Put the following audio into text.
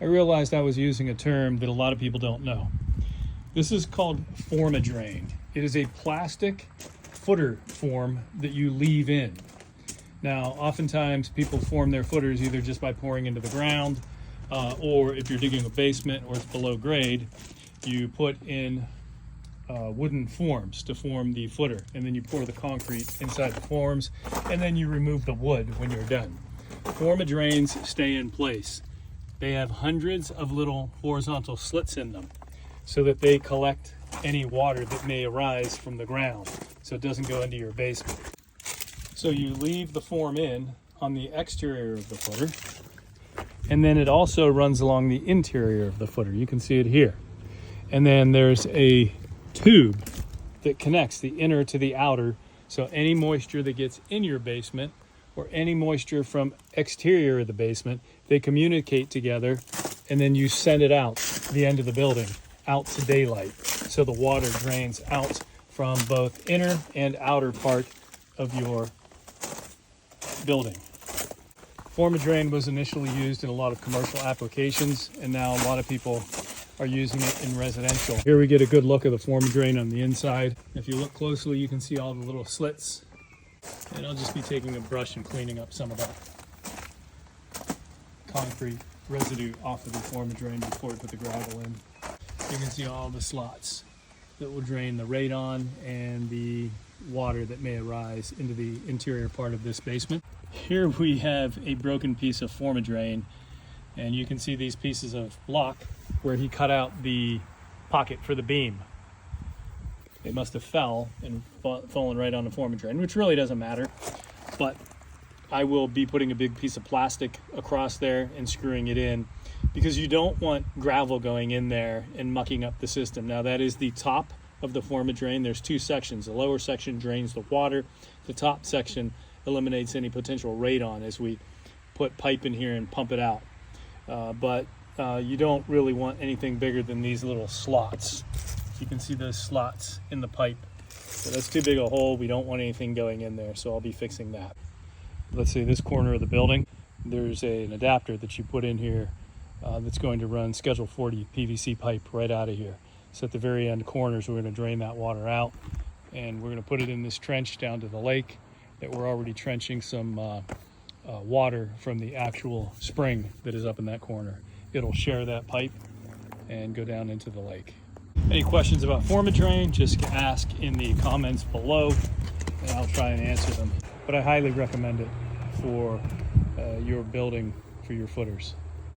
I realized I was using a term that a lot of people don't know. This is called Forma-Drain. It is a plastic footer form that you leave in. Now, oftentimes people form their footers either just by pouring into the ground, or if you're digging a basement or it's below grade, you put in wooden forms to form the footer, and then you pour the concrete inside the forms, and then you remove the wood when you're done. Forma-Drains stay in place. They have hundreds of little horizontal slits in them so that they collect any water that may arise from the ground so it doesn't go into your basement. So you leave the form in on the exterior of the footer, and then it also runs along the interior of the footer. You can see it here. And then there's a tube that connects the inner to the outer, so any moisture that gets in your basement or any moisture from exterior of the basement, they communicate together, and then you send it out the end of the building, out to daylight, so the water drains out from both inner and outer part of your building. Forma-Drain was initially used in a lot of commercial applications, and now a lot of people are using it in residential. Here we get a good look at the Forma-Drain on the inside. If you look closely, you can see all the little slits, and I'll just be taking a brush and cleaning up some of that concrete residue off of the Forma-Drain before we put the gravel in. You can see all the slots that will drain the radon and the water that may arise into the interior part of this basement. Here we have a broken piece of Forma-Drain, and you can see these pieces of block where he cut out the pocket for the beam. They must have fell and fallen right on the Forma-Drain, which really doesn't matter, but I will be putting a big piece of plastic across there and screwing it in, because you don't want gravel going in there and mucking up the system. Now, that is the top of the Forma-Drain. There's two sections. The lower section drains the water. The top section eliminates any potential radon as we put pipe in here and pump it out. But you don't really want anything bigger than these little slots. You can see those slots in the pipe. So that's too big a hole. We don't want anything going in there, so I'll be fixing that. Let's say this corner of the building, there's an adapter that you put in here that's going to run Schedule 40 PVC pipe right out of here. So at the very end corners, we're going to drain that water out, and we're going to put it in this trench down to the lake that we're already trenching some water from the actual spring that is up in that corner. It'll share that pipe and go down into the lake. Any questions about Forma-Drain, just ask in the comments below, and I'll try and answer them. But I highly recommend it for your building, for your footers.